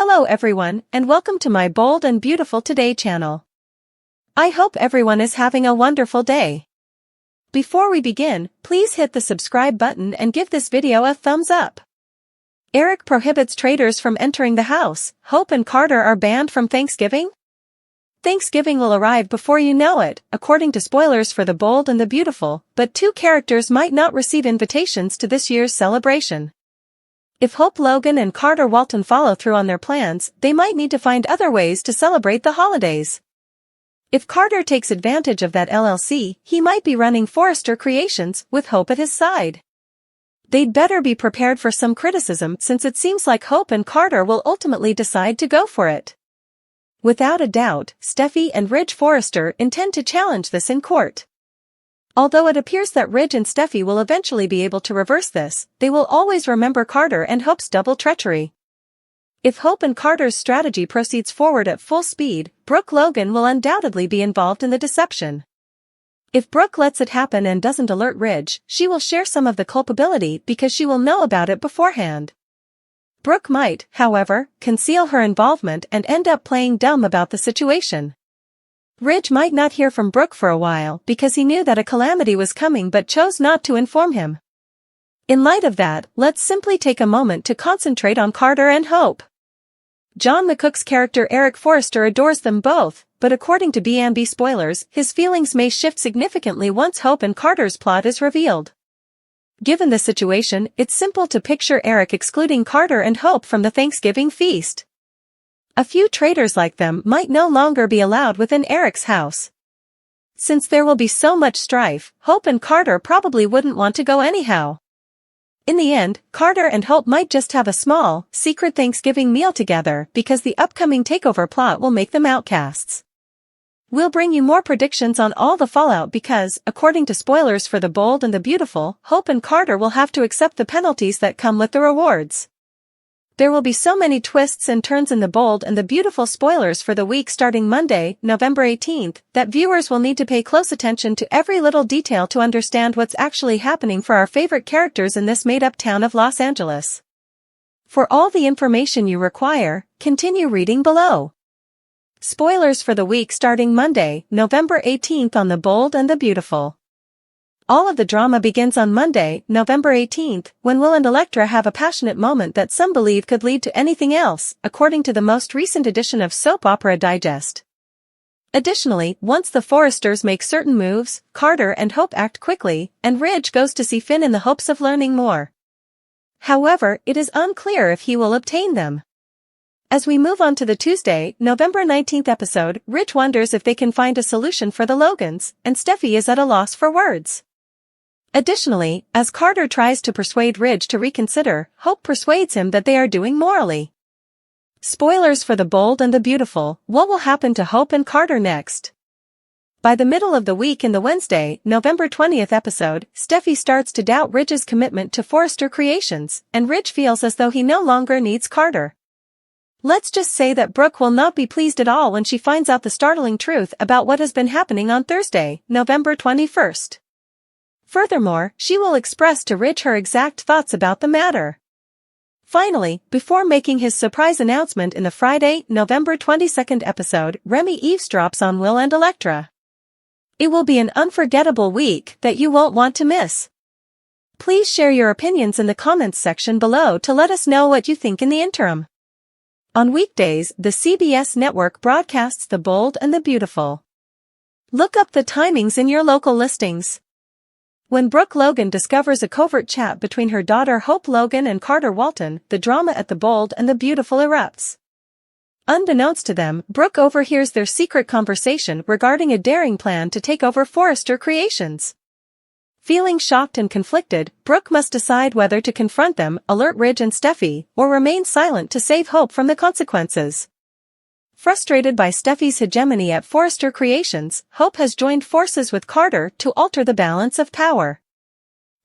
Hello everyone, and welcome to my Bold and Beautiful Today channel. I hope everyone is having a wonderful day. Before we begin, please hit the subscribe button and give this video a thumbs up. Eric prohibits traitors from entering the house. Hope and Carter are banned from Thanksgiving? Thanksgiving will arrive before you know it, according to spoilers for The Bold and the Beautiful, but two characters might not receive invitations to this year's celebration. If Hope Logan and Carter Walton follow through on their plans, they might need to find other ways to celebrate the holidays. If Carter takes advantage of that LLC, he might be running Forrester Creations with Hope at his side. They'd better be prepared for some criticism since it seems like Hope and Carter will ultimately decide to go for it. Without a doubt, Steffi and Ridge Forrester intend to challenge this in court. Although it appears that Ridge and Steffi will eventually be able to reverse this, they will always remember Carter and Hope's double treachery. If Hope and Carter's strategy proceeds forward at full speed, Brooke Logan will undoubtedly be involved in the deception. If Brooke lets it happen and doesn't alert Ridge, she will share some of the culpability because she will know about it beforehand. Brooke might, however, conceal her involvement and end up playing dumb about the situation. Ridge might not hear from Brooke for a while because he knew that a calamity was coming but chose not to inform him. In light of that, let's simply take a moment to concentrate on Carter and Hope. John McCook's character Eric Forrester adores them both, but according to B&B spoilers, his feelings may shift significantly once Hope and Carter's plot is revealed. Given the situation, it's simple to picture Eric excluding Carter and Hope from the Thanksgiving feast. A few traitors like them might no longer be allowed within Eric's house. Since there will be so much strife, Hope and Carter probably wouldn't want to go anyhow. In the end, Carter and Hope might just have a small, secret Thanksgiving meal together because the upcoming takeover plot will make them outcasts. We'll bring you more predictions on all the fallout because, according to spoilers for The Bold and the Beautiful, Hope and Carter will have to accept the penalties that come with the rewards. There will be so many twists and turns in The Bold and the Beautiful spoilers for the week starting Monday, November 18th, that viewers will need to pay close attention to every little detail to understand what's actually happening for our favorite characters in this made-up town of Los Angeles. For all the information you require, continue reading below. Spoilers for the week starting Monday, November 18th on The Bold and the Beautiful. All of the drama begins on Monday, November 18th, when Will and Elektra have a passionate moment that some believe could lead to anything else, according to the most recent edition of Soap Opera Digest. Additionally, once the Forresters make certain moves, Carter and Hope act quickly, and Ridge goes to see Finn in the hopes of learning more. However, it is unclear if he will obtain them. As we move on to the Tuesday, November 19th episode, Ridge wonders if they can find a solution for the Logans, and Steffi is at a loss for words. Additionally, as Carter tries to persuade Ridge to reconsider, Hope persuades him that they are doing morally. Spoilers for The Bold and the Beautiful, what will happen to Hope and Carter next? By the middle of the week in the Wednesday, November 20th episode, Steffi starts to doubt Ridge's commitment to Forrester Creations, and Ridge feels as though he no longer needs Carter. Let's just say that Brooke will not be pleased at all when she finds out the startling truth about what has been happening on Thursday, November 21st. Furthermore, she will express to Ridge her exact thoughts about the matter. Finally, before making his surprise announcement in the Friday, November 22nd episode, Remy eavesdrops on Will and Elektra. It will be an unforgettable week that you won't want to miss. Please share your opinions in the comments section below to let us know what you think in the interim. On weekdays, the CBS network broadcasts The Bold and the Beautiful. Look up the timings in your local listings. When Brooke Logan discovers a covert chat between her daughter Hope Logan and Carter Walton, the drama at The Bold and the Beautiful erupts. Unbeknownst to them, Brooke overhears their secret conversation regarding a daring plan to take over Forrester Creations. Feeling shocked and conflicted, Brooke must decide whether to confront them, alert Ridge and Steffi, or remain silent to save Hope from the consequences. Frustrated by Steffi's hegemony at Forrester Creations, Hope has joined forces with Carter to alter the balance of power.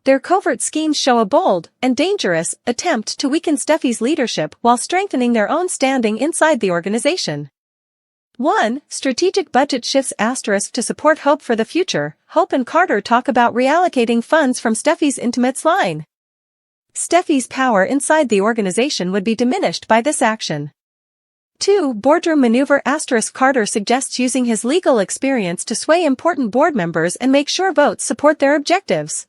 Their covert schemes show a bold and dangerous attempt to weaken Steffi's leadership while strengthening their own standing inside the organization. 1. Strategic budget shifts * to support Hope for the future. Hope and Carter talk about reallocating funds from Steffi's intimates line. Steffi's power inside the organization would be diminished by this action. 2. Boardroom maneuver * Carter suggests using his legal experience to sway important board members and make sure votes support their objectives.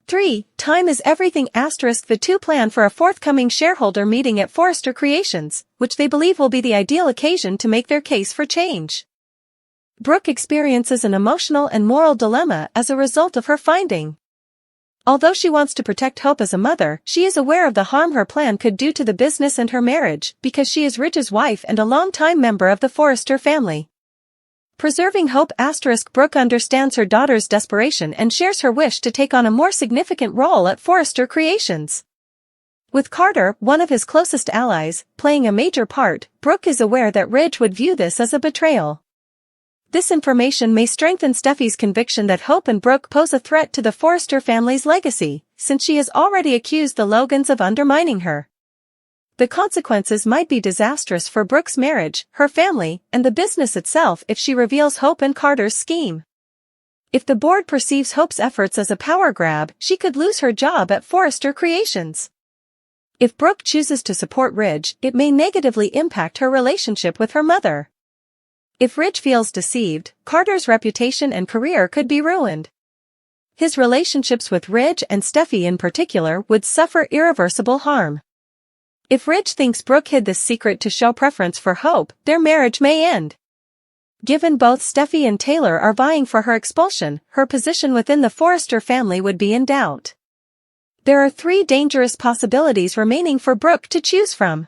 3. Time is everything * The two plan for a forthcoming shareholder meeting at Forrester Creations, which they believe will be the ideal occasion to make their case for change. Brooke experiences an emotional and moral dilemma as a result of her finding. Although she wants to protect Hope as a mother, she is aware of the harm her plan could do to the business and her marriage, because she is Ridge's wife and a long-time member of the Forrester family. Preserving Hope * Brooke understands her daughter's desperation and shares her wish to take on a more significant role at Forrester Creations. With Carter, one of his closest allies, playing a major part, Brooke is aware that Ridge would view this as a betrayal. This information may strengthen Steffi's conviction that Hope and Brooke pose a threat to the Forrester family's legacy, since she has already accused the Logans of undermining her. The consequences might be disastrous for Brooke's marriage, her family, and the business itself if she reveals Hope and Carter's scheme. If the board perceives Hope's efforts as a power grab, she could lose her job at Forrester Creations. If Brooke chooses to support Ridge, it may negatively impact her relationship with her mother. If Ridge feels deceived, Carter's reputation and career could be ruined. His relationships with Ridge and Steffi in particular would suffer irreversible harm. If Ridge thinks Brooke hid this secret to show preference for Hope, their marriage may end. Given both Steffi and Taylor are vying for her expulsion, her position within the Forrester family would be in doubt. There are 3 dangerous possibilities remaining for Brooke to choose from.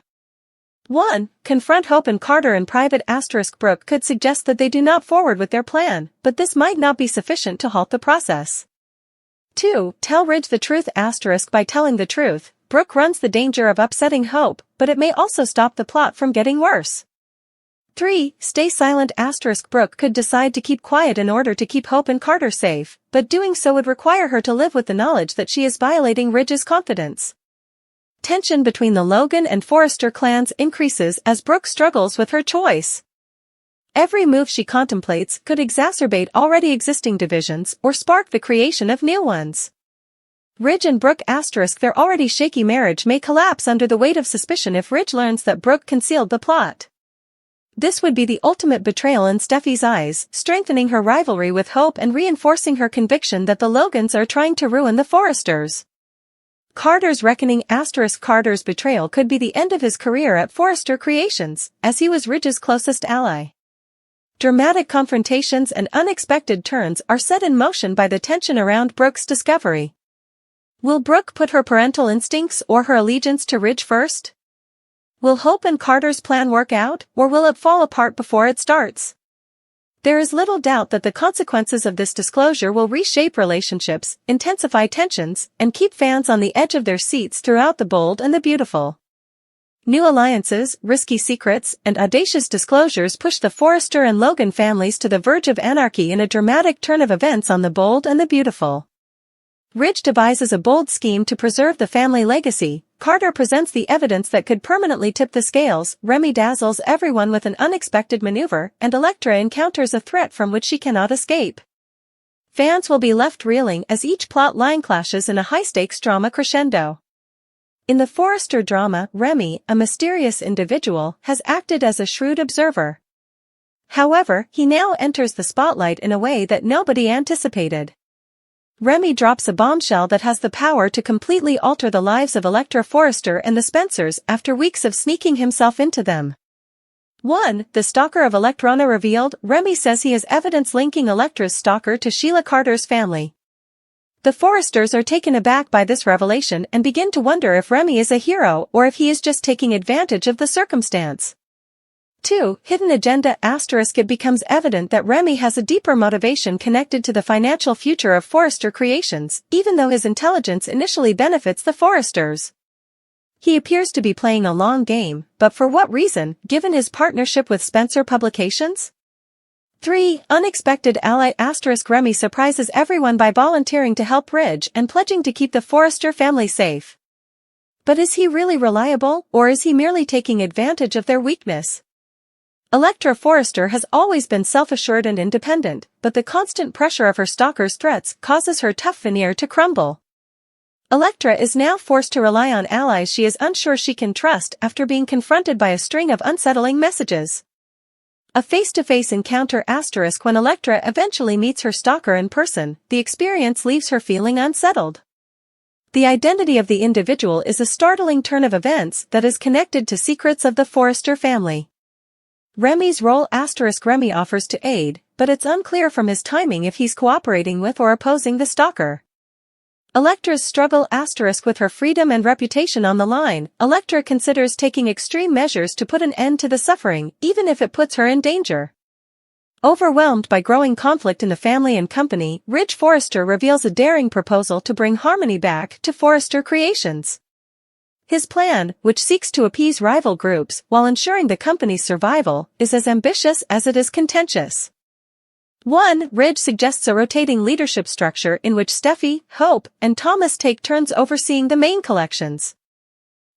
1. Confront Hope and Carter in private * Brooke could suggest that they do not forward with their plan, but this might not be sufficient to halt the process. 2. Tell Ridge the truth * By telling the truth, Brooke runs the danger of upsetting Hope, but it may also stop the plot from getting worse. 3. Stay silent * Brooke could decide to keep quiet in order to keep Hope and Carter safe, but doing so would require her to live with the knowledge that she is violating Ridge's confidence. Tension between the Logan and Forrester clans increases as Brooke struggles with her choice. Every move she contemplates could exacerbate already existing divisions or spark the creation of new ones. Ridge and Brooke * their already shaky marriage may collapse under the weight of suspicion if Ridge learns that Brooke concealed the plot. This would be the ultimate betrayal in Steffi's eyes, strengthening her rivalry with Hope and reinforcing her conviction that the Logans are trying to ruin the Forresters. Carter's reckoning * Carter's betrayal could be the end of his career at Forrester Creations, as he was Ridge's closest ally. Dramatic confrontations and unexpected turns are set in motion by the tension around Brooke's discovery. Will Brooke put her parental instincts or her allegiance to Ridge first? Will Hope and Carter's plan work out, or will it fall apart before it starts? There is little doubt that the consequences of this disclosure will reshape relationships, intensify tensions, and keep fans on the edge of their seats throughout The Bold and the Beautiful. New alliances, risky secrets, and audacious disclosures push the Forrester and Logan families to the verge of anarchy in a dramatic turn of events on The Bold and the Beautiful. Ridge devises a bold scheme to preserve the family legacy, Carter presents the evidence that could permanently tip the scales, Remy dazzles everyone with an unexpected maneuver, and Elektra encounters a threat from which she cannot escape. Fans will be left reeling as each plot line clashes in a high-stakes drama crescendo. In the Forrester drama, Remy, a mysterious individual, has acted as a shrewd observer. However, he now enters the spotlight in a way that nobody anticipated. Remy drops a bombshell that has the power to completely alter the lives of Elektra Forrester and the Spencers after weeks of sneaking himself into them. 1. The stalker of Electrona revealed. Remy says he has evidence linking Elektra's stalker to Sheila Carter's family. The Forresters are taken aback by this revelation and begin to wonder if Remy is a hero or if he is just taking advantage of the circumstance. 2. Hidden agenda * It becomes evident that Remy has a deeper motivation connected to the financial future of Forrester Creations, even though his intelligence initially benefits the Forresters. He appears to be playing a long game, but for what reason, given his partnership with Spencer Publications? 3. Unexpected ally * Remy surprises everyone by volunteering to help Ridge and pledging to keep the Forrester family safe. But is he really reliable, or is he merely taking advantage of their weakness? Elektra Forrester has always been self-assured and independent, but the constant pressure of her stalker's threats causes her tough veneer to crumble. Elektra is now forced to rely on allies she is unsure she can trust after being confronted by a string of unsettling messages. A face-to-face encounter * when Elektra eventually meets her stalker in person, the experience leaves her feeling unsettled. The identity of the individual is a startling turn of events that is connected to secrets of the Forrester family. Remy's role * Remy offers to aid, but it's unclear from his timing if he's cooperating with or opposing the stalker. Elektra's struggle * with her freedom and reputation on the line, Elektra considers taking extreme measures to put an end to the suffering, even if it puts her in danger. Overwhelmed by growing conflict in the family and company, Ridge Forrester reveals a daring proposal to bring harmony back to Forrester Creations. His plan, which seeks to appease rival groups while ensuring the company's survival, is as ambitious as it is contentious. 1. Ridge suggests a rotating leadership structure in which Steffi, Hope, and Thomas take turns overseeing the main collections.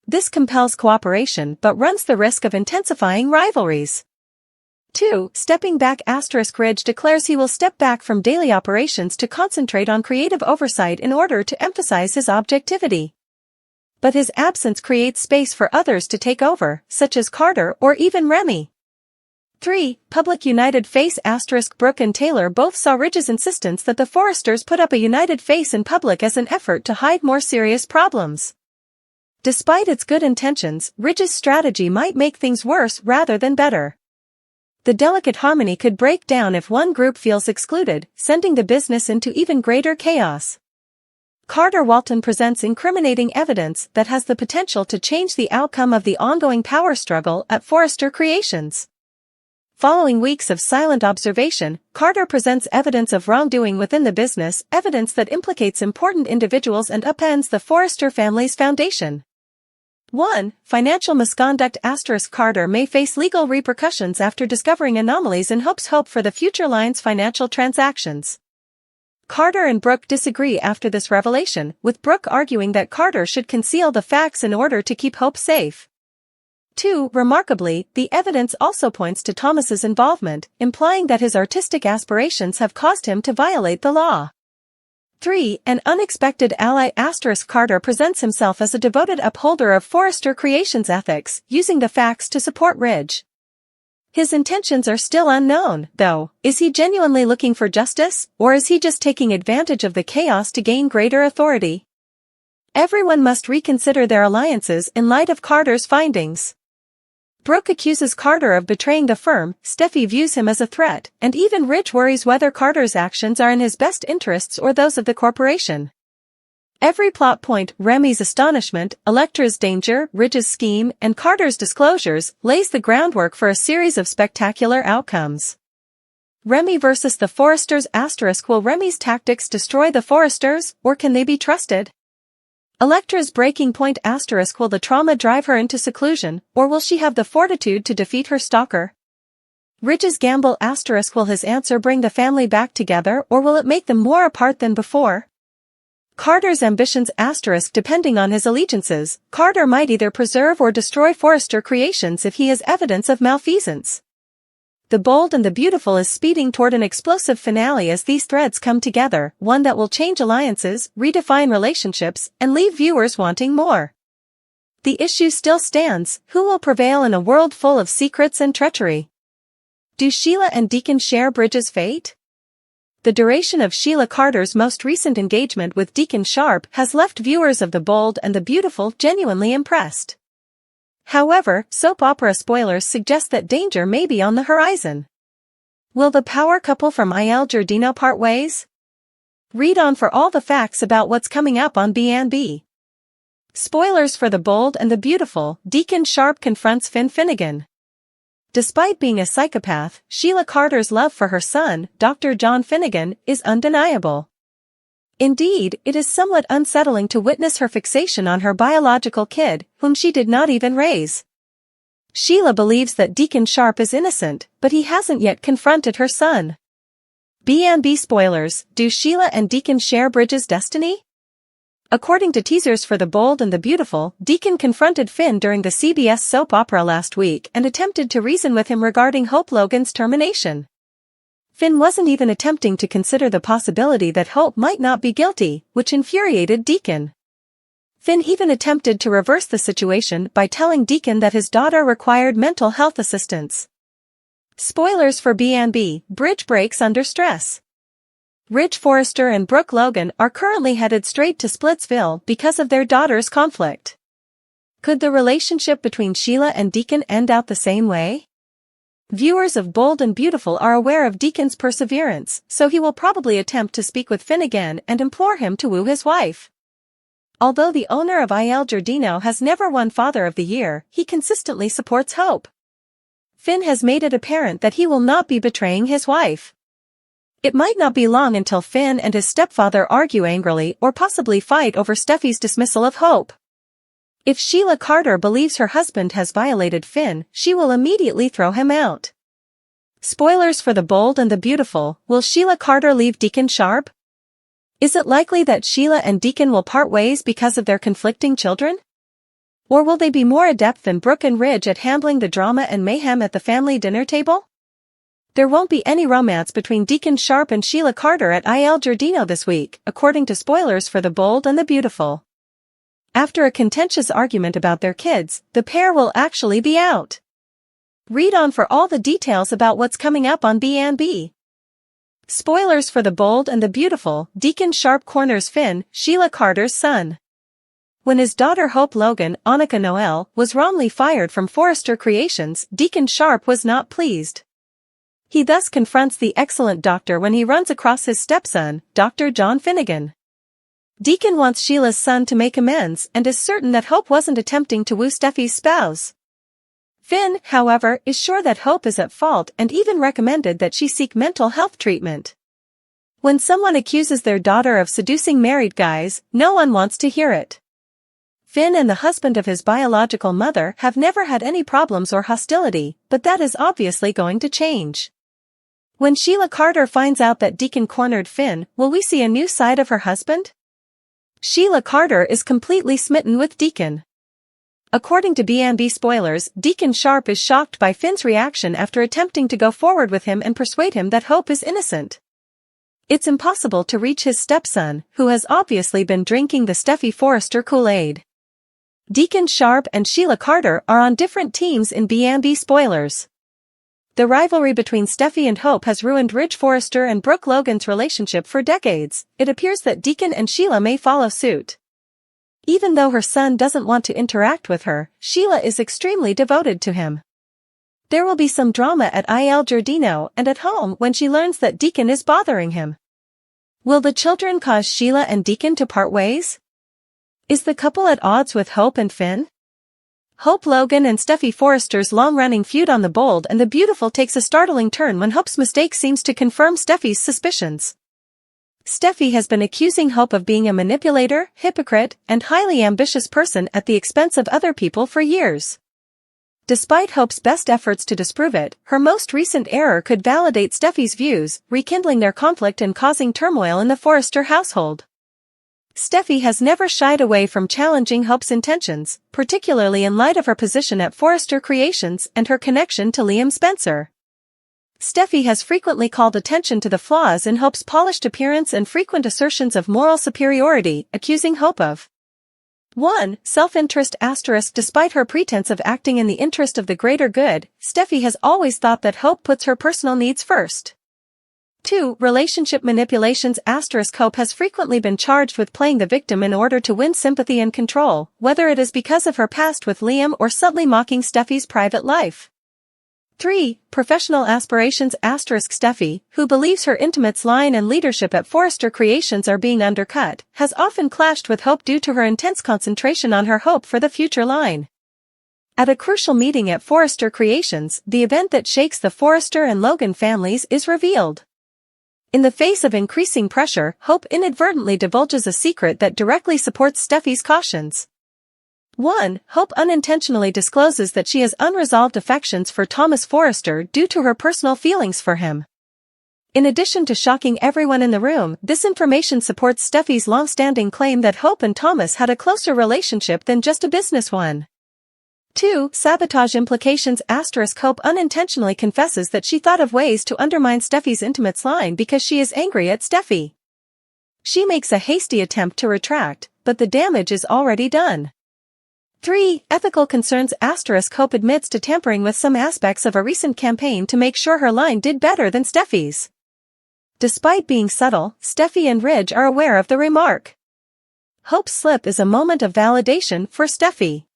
This compels cooperation but runs the risk of intensifying rivalries. 2. Stepping back * Ridge declares he will step back from daily operations to concentrate on creative oversight in order to emphasize his objectivity. But his absence creates space for others to take over, such as Carter or even Remy. 3. Public united face * Brooke and Taylor both saw Ridge's insistence that the Forresters put up a united face in public as an effort to hide more serious problems. Despite its good intentions, Ridge's strategy might make things worse rather than better. The delicate harmony could break down if one group feels excluded, sending the business into even greater chaos. Carter Walton presents incriminating evidence that has the potential to change the outcome of the ongoing power struggle at Forrester Creations. Following weeks of silent observation, Carter presents evidence of wrongdoing within the business, evidence that implicates important individuals and upends the Forrester family's foundation. 1. Financial misconduct * Carter may face legal repercussions after discovering anomalies in Hope's hope for the future line's financial transactions. Carter and Brooke disagree after this revelation, with Brooke arguing that Carter should conceal the facts in order to keep Hope safe. 2. Remarkably, the evidence also points to Thomas's involvement, implying that his artistic aspirations have caused him to violate the law. 3. An unexpected ally * Carter presents himself as a devoted upholder of Forrester Creations ethics, using the facts to support Ridge. His intentions are still unknown, though. Is he genuinely looking for justice, or is he just taking advantage of the chaos to gain greater authority? Everyone must reconsider their alliances in light of Carter's findings. Brooke accuses Carter of betraying the firm, Steffi views him as a threat, and even Ridge worries whether Carter's actions are in his best interests or those of the corporation. Every plot point, Remy's astonishment, Elektra's danger, Ridge's scheme, and Carter's disclosures, lays the groundwork for a series of spectacular outcomes. Remy versus the Forresters * Will Remy's tactics destroy the Forresters, or can they be trusted? Elektra's breaking point * Will the trauma drive her into seclusion, or will she have the fortitude to defeat her stalker? Ridge's gamble * Will his answer bring the family back together, or will it make them more apart than before? Carter's ambitions * Depending on his allegiances, Carter might either preserve or destroy Forrester Creations if he has evidence of malfeasance. The Bold and the Beautiful is speeding toward an explosive finale as these threads come together, one that will change alliances, redefine relationships, and leave viewers wanting more. The issue still stands: who will prevail in a world full of secrets and treachery? Do Sheila and Deacon share Bridge's fate? The duration of Sheila Carter's most recent engagement with Deacon Sharp has left viewers of The Bold and the Beautiful genuinely impressed. However, soap opera spoilers suggest that danger may be on the horizon. Will the power couple from Il Giardino part ways? Read on for all the facts about what's coming up on B&B. Spoilers for The Bold and the Beautiful: Deacon Sharp confronts Finn Finnegan. Despite being a psychopath, Sheila Carter's love for her son, Dr. John Finnegan, is undeniable. Indeed, it is somewhat unsettling to witness her fixation on her biological kid, whom she did not even raise. Sheila believes that Deacon Sharp is innocent, but he hasn't yet confronted her son. B&B spoilers: do Sheila and Deacon share Bridge's destiny? According to teasers for The Bold and the Beautiful, Deacon confronted Finn during the CBS soap opera last week and attempted to reason with him regarding Hope Logan's termination. Finn wasn't even attempting to consider the possibility that Hope might not be guilty, which infuriated Deacon. Finn even attempted to reverse the situation by telling Deacon that his daughter required mental health assistance. Spoilers for B&B, Bridge breaks under stress. Ridge Forrester and Brooke Logan are currently headed straight to Splitsville because of their daughter's conflict. Could the relationship between Sheila and Deacon end out the same way? Viewers of Bold and Beautiful are aware of Deacon's perseverance, so he will probably attempt to speak with Finn again and implore him to woo his wife. Although the owner of Il Giardino has never won Father of the Year, he consistently supports Hope. Finn has made it apparent that he will not be betraying his wife. It might not be long until Finn and his stepfather argue angrily or possibly fight over Steffi's dismissal of Hope. If Sheila Carter believes her husband has violated Finn, she will immediately throw him out. Spoilers for the Bold and the Beautiful, will Sheila Carter leave Deacon Sharp? Is it likely that Sheila and Deacon will part ways because of their conflicting children? Or will they be more adept than Brooke and Ridge at handling the drama and mayhem at the family dinner table? There won't be any romance between Deacon Sharp and Sheila Carter at Il Giardino this week, according to spoilers for the Bold and the Beautiful. After a contentious argument about their kids, the pair will actually be out. Read on for all the details about what's coming up on B&B. Spoilers for the Bold and the Beautiful, Deacon Sharp corners Finn, Sheila Carter's son. When his daughter Hope Logan, Annika Noel, was wrongly fired from Forrester Creations, Deacon Sharp was not pleased. He thus confronts the excellent doctor when he runs across his stepson, Dr. John Finnegan. Deacon wants Sheila's son to make amends and is certain that Hope wasn't attempting to woo Steffi's spouse. Finn, however, is sure that Hope is at fault and even recommended that she seek mental health treatment. When someone accuses their daughter of seducing married guys, no one wants to hear it. Finn and the husband of his biological mother have never had any problems or hostility, but that is obviously going to change. When Sheila Carter finds out that Deacon cornered Finn, will we see a new side of her husband? Sheila Carter is completely smitten with Deacon. According to B&B spoilers, Deacon Sharp is shocked by Finn's reaction after attempting to go forward with him and persuade him that Hope is innocent. It's impossible to reach his stepson, who has obviously been drinking the Steffi Forrester Kool-Aid. Deacon Sharp and Sheila Carter are on different teams in B&B spoilers. The rivalry between Steffi and Hope has ruined Ridge Forrester and Brooke Logan's relationship for decades. It appears that Deacon and Sheila may follow suit. Even though her son doesn't want to interact with her, Sheila is extremely devoted to him. There will be some drama at Il Giardino and at home when she learns that Deacon is bothering him. Will the children cause Sheila and Deacon to part ways? Is the couple at odds with Hope and Finn? Hope Logan and Steffi Forrester's long-running feud on The Bold and the Beautiful takes a startling turn when Hope's mistake seems to confirm Steffi's suspicions. Steffi has been accusing Hope of being a manipulator, hypocrite, and highly ambitious person at the expense of other people for years. Despite Hope's best efforts to disprove it, her most recent error could validate Steffi's views, rekindling their conflict and causing turmoil in the Forrester household. Steffi has never shied away from challenging Hope's intentions, particularly in light of her position at Forrester Creations and her connection to Liam Spencer. Steffi has frequently called attention to the flaws in Hope's polished appearance and frequent assertions of moral superiority, accusing Hope of 1. Self-interest *. Despite her pretense of acting in the interest of the greater good, Steffi has always thought that Hope puts her personal needs first. 2. Relationship manipulations *. Hope has frequently been charged with playing the victim in order to win sympathy and control, whether it is because of her past with Liam or subtly mocking Steffi's private life. 3. Professional aspirations *. Steffi, who believes her intimates line and leadership at Forrester Creations are being undercut, has often clashed with Hope due to her intense concentration on her hope for the future line. At a crucial meeting at Forrester Creations, the event that shakes the Forrester and Logan families is revealed. In the face of increasing pressure, Hope inadvertently divulges a secret that directly supports Steffi's cautions. 1. Hope unintentionally discloses that she has unresolved affections for Thomas Forrester due to her personal feelings for him. In addition to shocking everyone in the room, this information supports Steffi's long-standing claim that Hope and Thomas had a closer relationship than just a business one. 2. Sabotage implications *. Hope unintentionally confesses that she thought of ways to undermine Steffi's intimates line because she is angry at Steffi. She makes a hasty attempt to retract, but the damage is already done. 3. Ethical concerns. Hope admits to tampering with some aspects of a recent campaign to make sure her line did better than Steffi's. Despite being subtle, Steffi and Ridge are aware of the remark. Hope's slip is a moment of validation for Steffi.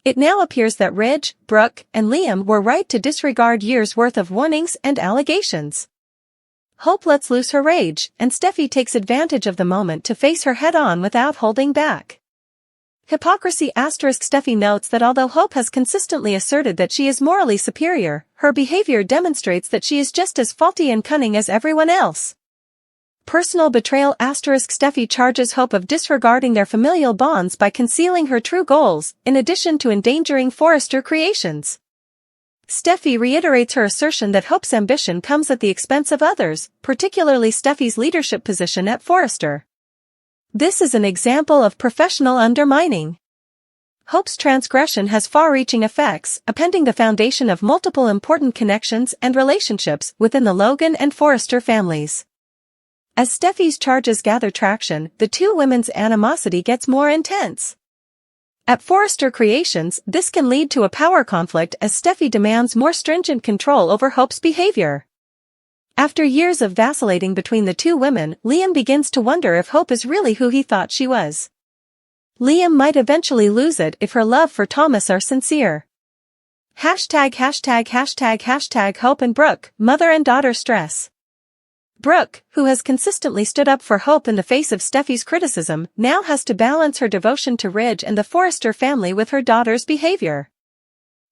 It now appears that Ridge, Brooke, and Liam were right to disregard years' worth of warnings and allegations. Hope lets loose her rage, and Steffi takes advantage of the moment to face her head-on without holding back. Hypocrisy. Steffi notes that although Hope has consistently asserted that she is morally superior, her behavior demonstrates that she is just as faulty and cunning as everyone else. Personal betrayal. Steffi charges Hope of disregarding their familial bonds by concealing her true goals, in addition to endangering Forrester creations. Steffi reiterates her assertion that Hope's ambition comes at the expense of others, particularly Steffi's leadership position at Forrester. This is an example of professional undermining. Hope's transgression has far-reaching effects, upending the foundation of multiple important connections and relationships within the Logan and Forrester families. As Steffi's charges gather traction, the two women's animosity gets more intense. At Forrester Creations, this can lead to a power conflict as Steffi demands more stringent control over Hope's behavior. After years of vacillating between the two women, Liam begins to wonder if Hope is really who he thought she was. Liam might eventually lose it if her love for Thomas are sincere. Hope and Brooke, mother and daughter stress. Brooke, who has consistently stood up for Hope in the face of Steffi's criticism, now has to balance her devotion to Ridge and the Forrester family with her daughter's behavior.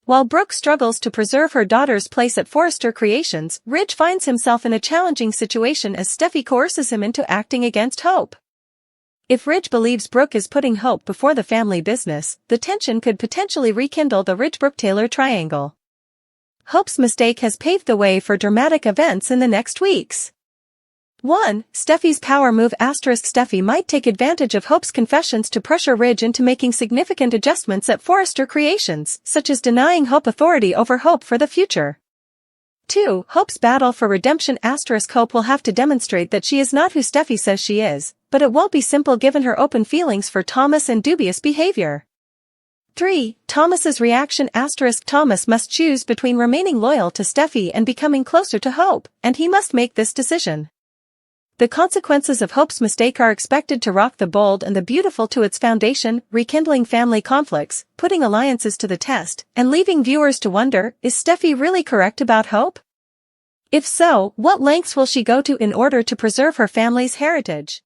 While Brooke struggles to preserve her daughter's place at Forrester Creations, Ridge finds himself in a challenging situation as Steffi coerces him into acting against Hope. If Ridge believes Brooke is putting Hope before the family business, the tension could potentially rekindle the Ridge-Brooke-Taylor triangle. Hope's mistake has paved the way for dramatic events in the next weeks. 1. Steffi's power move. Steffi might take advantage of Hope's confessions to pressure Ridge into making significant adjustments at Forrester Creations, such as denying Hope authority over Hope for the future. 2. Hope's battle for redemption. Hope will have to demonstrate that she is not who Steffi says she is, but it won't be simple given her open feelings for Thomas and dubious behavior. 3. Thomas's reaction. Thomas must choose between remaining loyal to Steffi and becoming closer to Hope, and he must make this decision. The consequences of Hope's mistake are expected to rock the bold and the beautiful to its foundation, rekindling family conflicts, putting alliances to the test, and leaving viewers to wonder, is Steffi really correct about Hope? If so, what lengths will she go to in order to preserve her family's heritage?